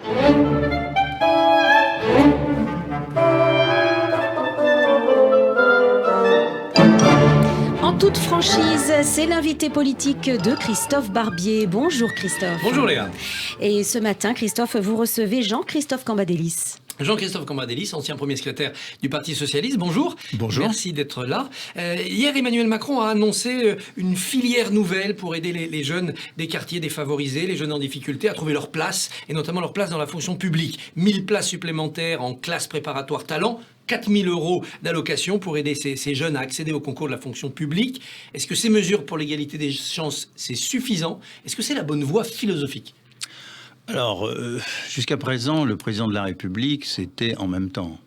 En toute franchise, c'est l'invité politique de Christophe Barbier. Bonjour Christophe. Bonjour Léa. Et ce matin, Christophe, vous recevez Jean-Christophe Cambadélis. Jean-Christophe Cambadélis, ancien premier secrétaire du Parti Socialiste. Bonjour. Bonjour. Merci d'être là. Hier, Emmanuel Macron a annoncé une filière nouvelle pour aider les jeunes des quartiers défavorisés, les jeunes en difficulté, à trouver leur place, et notamment leur place dans la fonction publique. 1000 places supplémentaires en classe préparatoire talent, 4 000 € d'allocation pour aider ces jeunes à accéder au concours de la fonction publique. Est-ce que ces mesures pour l'égalité des chances, c'est suffisant? Est-ce que c'est la bonne voie philosophique? Alors, jusqu'à présent, le président de la République, c'était en même temps.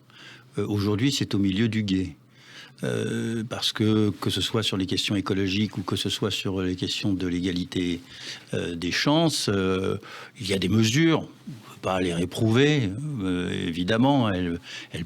Aujourd'hui, c'est au milieu du gué. Parce que ce soit sur les questions écologiques ou que ce soit sur les questions de l'égalité des chances, il y a des mesures. On ne peut pas les réprouver, évidemment. Elles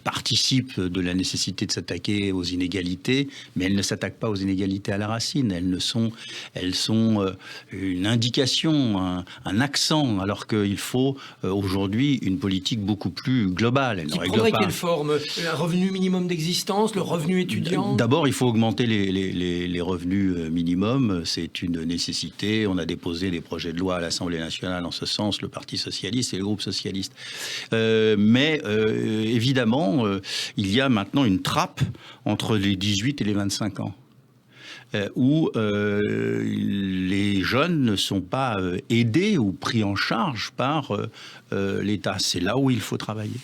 participent de la nécessité de s'attaquer aux inégalités, mais elles ne s'attaquent pas aux inégalités à la racine. Elles sont une indication, un accent, alors qu'il faut aujourd'hui une politique beaucoup plus globale. Qui prendrait quelle forme? Un revenu minimum d'existence, le revenu étudiant? D'abord, il faut augmenter les revenus minimums. C'est une nécessité. On a déposé des projets de loi à l'Assemblée nationale en ce sens, le Parti socialiste et le groupe socialiste. Mais évidemment, il y a maintenant une trappe entre les 18 et les 25 ans. Où les jeunes ne sont pas aidés ou pris en charge par l'État. C'est là où il faut travailler.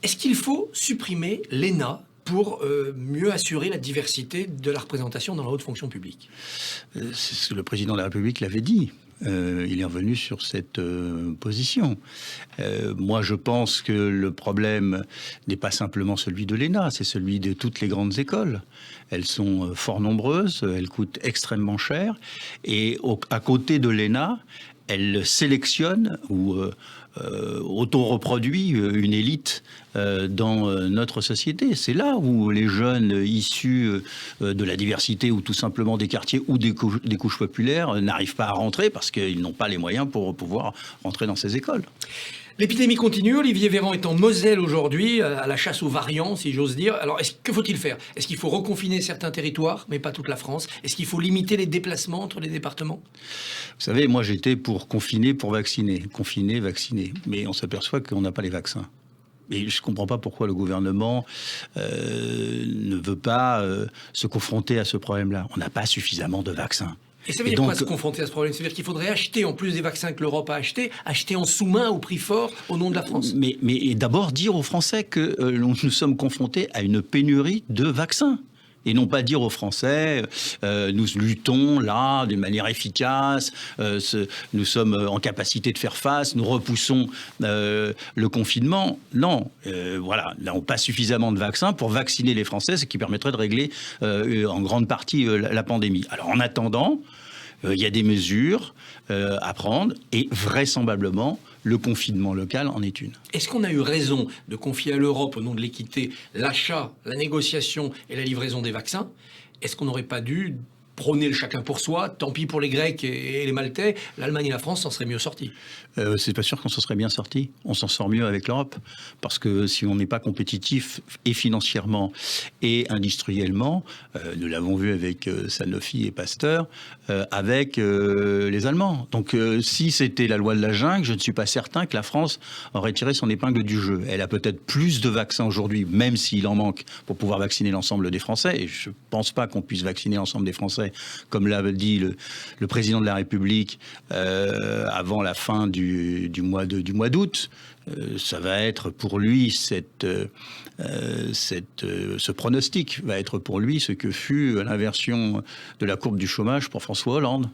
Est-ce qu'il faut supprimer l'ENA pour mieux assurer la diversité de la représentation dans la haute fonction publique? C'est ce que le président de la République l'avait dit. Il est revenu sur cette position. Moi, je pense que le problème n'est pas simplement celui de l'ENA, c'est celui de toutes les grandes écoles. Elles sont fort nombreuses, elles coûtent extrêmement cher, et à côté de l'ENA, elles sélectionnent ou auto-reproduit une élite dans notre société. C'est là où les jeunes issus de la diversité ou tout simplement des quartiers ou des couches populaires n'arrivent pas à rentrer parce qu'ils n'ont pas les moyens pour pouvoir rentrer dans ces écoles. L'épidémie continue. Olivier Véran est en Moselle aujourd'hui, à la chasse aux variants, si j'ose dire. Alors, que faut-il faire? Est-ce qu'il faut reconfiner certains territoires, mais pas toute la France? Est-ce qu'il faut limiter les déplacements entre les départements? Vous savez, moi j'étais pour confiner, pour vacciner. Confiner, vacciner. Mais on s'aperçoit qu'on n'a pas les vaccins. Et je ne comprends pas pourquoi le gouvernement ne veut pas se confronter à ce problème-là. On n'a pas suffisamment de vaccins. Et ça veut dire quoi se confronter à ce problème? C'est-à-dire qu'il faudrait acheter, en plus des vaccins que l'Europe a achetés, acheter en sous-main au prix fort au nom de la France? Mais d'abord dire aux Français que nous sommes confrontés à une pénurie de vaccins. Et non pas dire aux Français, nous luttons là d'une manière efficace, nous sommes en capacité de faire face, nous repoussons le confinement. Non, voilà, là on passe suffisamment de vaccins pour vacciner les Français, ce qui permettrait de régler en grande partie la pandémie. Alors en attendant, il y a des mesures à prendre et vraisemblablement, le confinement local en est une. Est-ce qu'on a eu raison de confier à l'Europe, au nom de l'équité, l'achat, la négociation et la livraison des vaccins? Est-ce qu'on n'aurait pas dû prôner le chacun pour soi? Tant pis pour les Grecs et les Maltais, l'Allemagne et la France s'en seraient mieux sortis. C'est pas sûr qu'on s'en serait bien sorti. On s'en sort mieux avec l'Europe. Parce que si on n'est pas compétitif et financièrement et industriellement, nous l'avons vu avec Sanofi et Pasteur, avec les Allemands. Donc si c'était la loi de la jungle, je ne suis pas certain que la France aurait tiré son épingle du jeu. Elle a peut-être plus de vaccins aujourd'hui, même s'il en manque, pour pouvoir vacciner l'ensemble des Français. Et je ne pense pas qu'on puisse vacciner l'ensemble des Français, comme l'a dit le président de la République avant la fin du mois d'août. Ça va être pour lui, ce pronostic va être pour lui ce que fut l'inversion de la courbe du chômage pour François Hollande.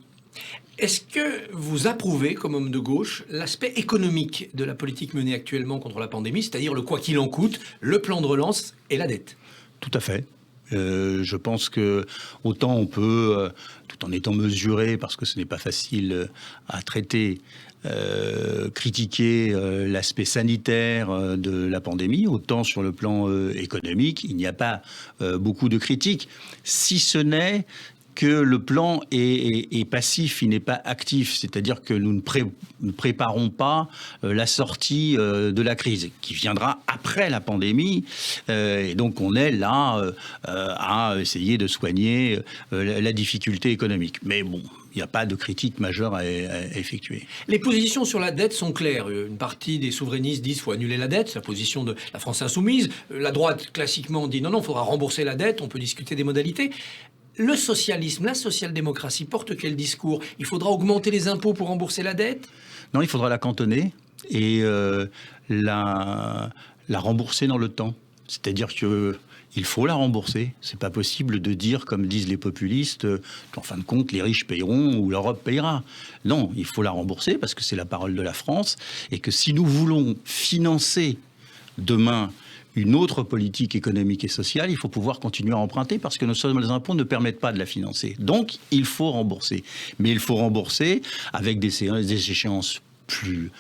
Est-ce que vous approuvez, comme homme de gauche, l'aspect économique de la politique menée actuellement contre la pandémie, c'est-à-dire le quoi qu'il en coûte, le plan de relance et la dette? Tout à fait. Je pense que autant on peut, tout en étant mesuré, parce que ce n'est pas facile à traiter, critiquer l'aspect sanitaire de la pandémie, autant sur le plan économique, il n'y a pas beaucoup de critiques, si ce n'est que le plan est passif, il n'est pas actif. C'est-à-dire que nous ne préparons pas la sortie de la crise, qui viendra après la pandémie. Et donc, on est là à essayer de soigner la difficulté économique. Mais bon, il n'y a pas de critique majeure à effectuer. Les positions sur la dette sont claires. Une partie des souverainistes disent qu'il faut annuler la dette, c'est la position de la France insoumise. La droite, classiquement, dit non, il faudra rembourser la dette, on peut discuter des modalités. Le socialisme, la social-démocratie porte quel discours? Il faudra augmenter les impôts pour rembourser la dette? Non, il faudra la cantonner et la rembourser dans le temps. C'est-à-dire que il faut la rembourser. C'est pas possible de dire, comme disent les populistes, qu'en fin de compte, les riches payeront ou l'Europe payera. Non, il faut la rembourser parce que c'est la parole de la France et que si nous voulons financer demain une autre politique économique et sociale, il faut pouvoir continuer à emprunter parce que nos seuls impôts ne permettent pas de la financer. Donc, il faut rembourser. Mais il faut rembourser avec des échéances plus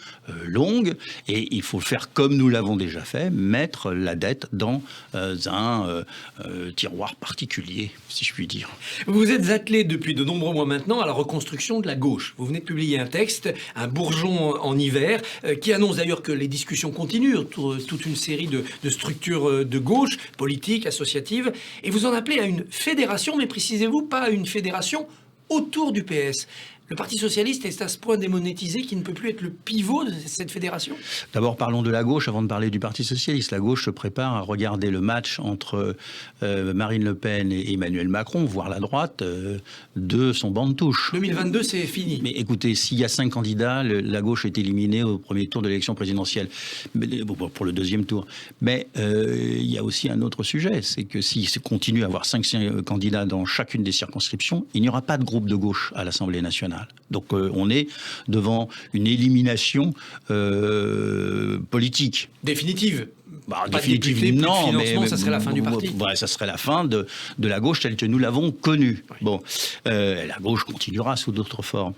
longue, et il faut faire comme nous l'avons déjà fait, mettre la dette dans un tiroir particulier, si je puis dire. Vous vous êtes attelé depuis de nombreux mois maintenant à la reconstruction de la gauche. Vous venez de publier un texte, un bourgeon en hiver, qui annonce d'ailleurs que les discussions continuent autour de toute une série de structures de gauche, politiques, associatives, et vous en appelez à une fédération, mais précisez-vous, pas à une fédération autour du PS. Le Parti socialiste est à ce point démonétisé qu'il ne peut plus être le pivot de cette fédération? D'abord, parlons de la gauche avant de parler du Parti socialiste. La gauche se prépare à regarder le match entre Marine Le Pen et Emmanuel Macron, voire la droite, de son banc de touche. 2022, c'est fini. Mais écoutez, s'il y a 5 candidats, la gauche est éliminée au premier tour de l'élection présidentielle, pour le deuxième tour. Mais il y a aussi un autre sujet, c'est que s'il continue à avoir 5 candidats dans chacune des circonscriptions, il n'y aura pas de groupe de gauche à l'Assemblée nationale. Donc on est devant une élimination politique. Définitive. Définitive, non, mais ça serait la fin du parti. Ouais, ça serait la fin de la gauche telle que nous l'avons connue. Oui. Bon, la gauche continuera sous d'autres formes.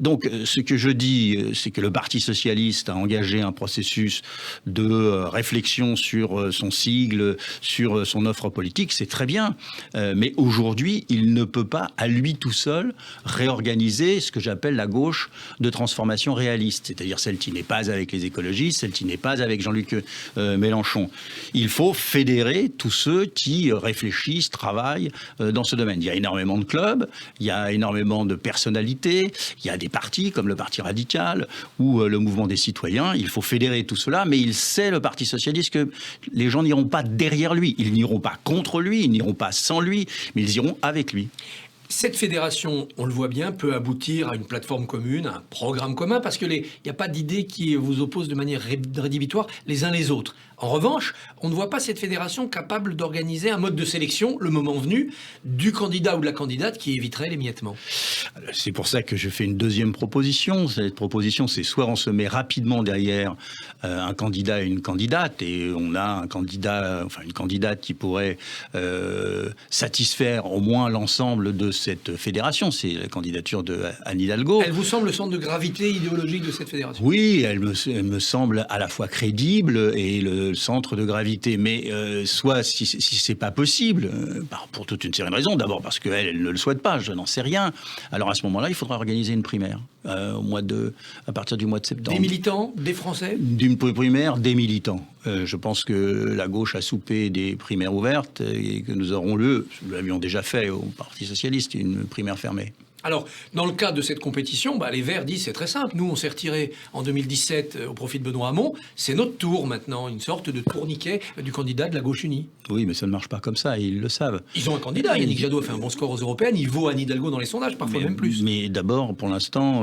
Donc, ce que je dis, c'est que le Parti socialiste a engagé un processus de réflexion sur son sigle, sur son offre politique, c'est très bien. Mais aujourd'hui, il ne peut pas, à lui tout seul, réorganiser ce que j'appelle la gauche de transformation réaliste, c'est-à-dire celle qui n'est pas avec les écologistes, celle qui n'est pas avec Jean-Luc Mélenchon. Il faut fédérer tous ceux qui réfléchissent, travaillent dans ce domaine. Il y a énormément de clubs, il y a énormément de personnalités, il y a des partis comme le Parti radical ou le Mouvement des citoyens. Il faut fédérer tout cela, mais il sait, le Parti socialiste, que les gens n'iront pas derrière lui, ils n'iront pas contre lui, ils n'iront pas sans lui, mais ils iront avec lui. Cette fédération, on le voit bien, peut aboutir à une plateforme commune, à un programme commun, parce qu'il n'y a pas d'idées qui vous opposent de manière rédhibitoire les uns les autres. En revanche, on ne voit pas cette fédération capable d'organiser un mode de sélection, le moment venu, du candidat ou de la candidate qui éviterait l'émiettement. C'est pour ça que je fais une deuxième proposition. Cette proposition, c'est soit on se met rapidement derrière un candidat et une candidate, et on a un candidat, enfin une candidate qui pourrait satisfaire au moins l'ensemble de cette fédération. C'est la candidature de Anne Hidalgo. Elle vous semble le centre de gravité idéologique de cette fédération? Oui, elle me semble à la fois crédible et le centre de gravité. Mais soit, si c'est pas possible, pour toute une série de raisons, d'abord parce qu'elle ne le souhaite pas, je n'en sais rien, alors à ce moment-là, il faudra organiser une primaire à partir du mois de septembre. Des militants, des Français? D'une primaire, des militants. Je pense que la gauche a soupé des primaires ouvertes et que nous aurons lieu, nous l'avions déjà fait au Parti socialiste, une primaire fermée. Alors, dans le cadre de cette compétition, les Verts disent c'est très simple. Nous, on s'est retiré en 2017 au profit de Benoît Hamon. C'est notre tour maintenant, une sorte de tourniquet du candidat de la gauche unie. Oui, mais ça ne marche pas comme ça, et ils le savent. Ils ont un candidat. Yannick Jadot a fait un bon score aux européennes. Il vaut Anne Hidalgo dans les sondages, parfois même plus. Mais d'abord, pour l'instant,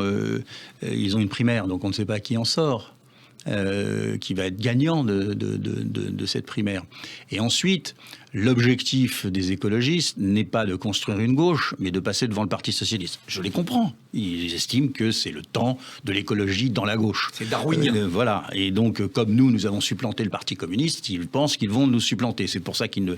ils ont une primaire, donc on ne sait pas qui en sort. Qui va être gagnant de cette primaire. Et ensuite, l'objectif des écologistes n'est pas de construire une gauche, mais de passer devant le Parti socialiste. Je les comprends. Ils estiment que c'est le temps de l'écologie dans la gauche. C'est darwinien. Voilà. Et donc, comme nous avons supplanté le Parti communiste, ils pensent qu'ils vont nous supplanter. C'est pour ça qu'ils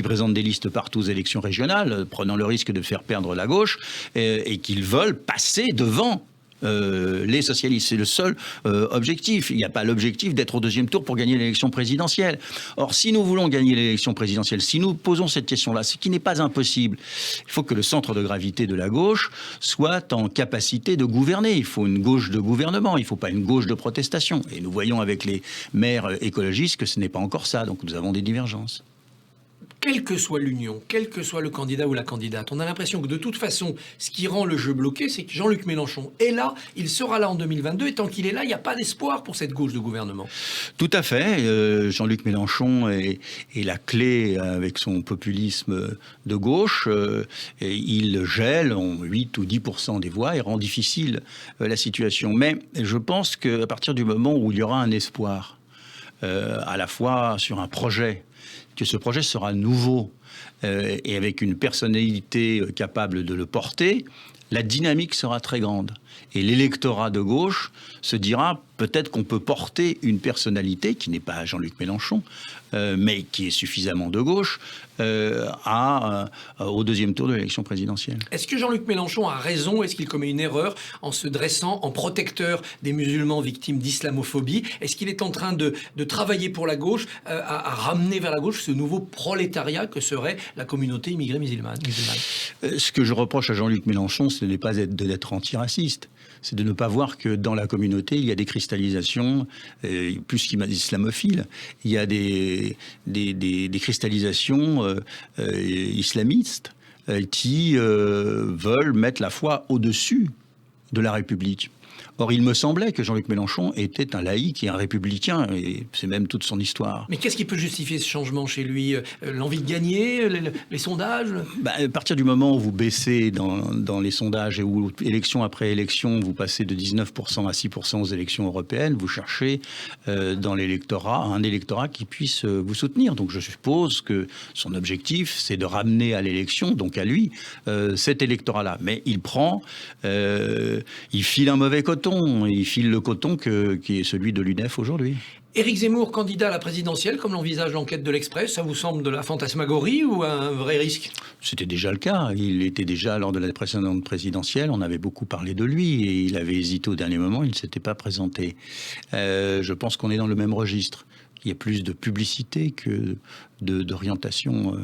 présentent des listes partout aux élections régionales, prenant le risque de faire perdre la gauche, et qu'ils veulent passer devant les socialistes. C'est le seul objectif. Il n'y a pas l'objectif d'être au deuxième tour pour gagner l'élection présidentielle. Or, si nous voulons gagner l'élection présidentielle, si nous posons cette question-là, ce qui n'est pas impossible, il faut que le centre de gravité de la gauche soit en capacité de gouverner. Il faut une gauche de gouvernement, il ne faut pas une gauche de protestation. Et nous voyons avec les maires écologistes que ce n'est pas encore ça, donc nous avons des divergences. Quelle que soit l'union, quel que soit le candidat ou la candidate, on a l'impression que de toute façon, ce qui rend le jeu bloqué, c'est que Jean-Luc Mélenchon est là, il sera là en 2022, et tant qu'il est là, il n'y a pas d'espoir pour cette gauche de gouvernement. Tout à fait. Jean-Luc Mélenchon est la clé avec son populisme de gauche. Et il gèle en 8 ou 10% des voix et rend difficile la situation. Mais je pense qu'à partir du moment où il y aura un espoir, à la fois sur un projet, que ce projet sera nouveau et avec une personnalité capable de le porter, la dynamique sera très grande. Et l'électorat de gauche se dira peut-être qu'on peut porter une personnalité qui n'est pas Jean-Luc Mélenchon, mais qui est suffisamment de gauche, au deuxième tour de l'élection présidentielle. Est-ce que Jean-Luc Mélenchon a raison? Est-ce qu'il commet une erreur en se dressant en protecteur des musulmans victimes d'islamophobie? Est-ce qu'il est en train de travailler pour la gauche, à ramener vers la gauche ce nouveau prolétariat que serait la communauté immigrée musulmane? Ce que je reproche à Jean-Luc Mélenchon, ce n'est pas d'être antiraciste. C'est de ne pas voir que dans la communauté, il y a des cristallisations plus qu'islamophiles. Il y a des cristallisations islamistes qui veulent mettre la foi au-dessus de la République. Or, il me semblait que Jean-Luc Mélenchon était un laïc et un républicain, et c'est même toute son histoire. Mais qu'est-ce qui peut justifier ce changement chez lui? L'envie de gagner, les sondages? À partir du moment où vous baissez dans les sondages et où, élection après élection, vous passez de 19% à 6% aux élections européennes, vous cherchez dans l'électorat un électorat qui puisse vous soutenir. Donc je suppose que son objectif, c'est de ramener à l'élection, donc à lui, cet électorat-là. Mais il file un mauvais coton. Il file le coton qui est celui de l'UNEF aujourd'hui. Éric Zemmour, candidat à la présidentielle, comme l'envisage l'enquête de l'Express, ça vous semble de la fantasmagorie ou un vrai risque? C'était déjà le cas. Il était déjà lors de la précédente présidentielle. On avait beaucoup parlé de lui et il avait hésité au dernier moment. Il ne s'était pas présenté. Je pense qu'on est dans le même registre. Il y a plus de publicité que d'orientation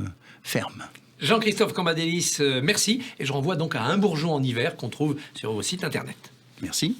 ferme. Jean-Christophe Cambadélis, merci. Et je renvoie donc à Un bourgeon en hiver qu'on trouve sur vos sites internet. Merci.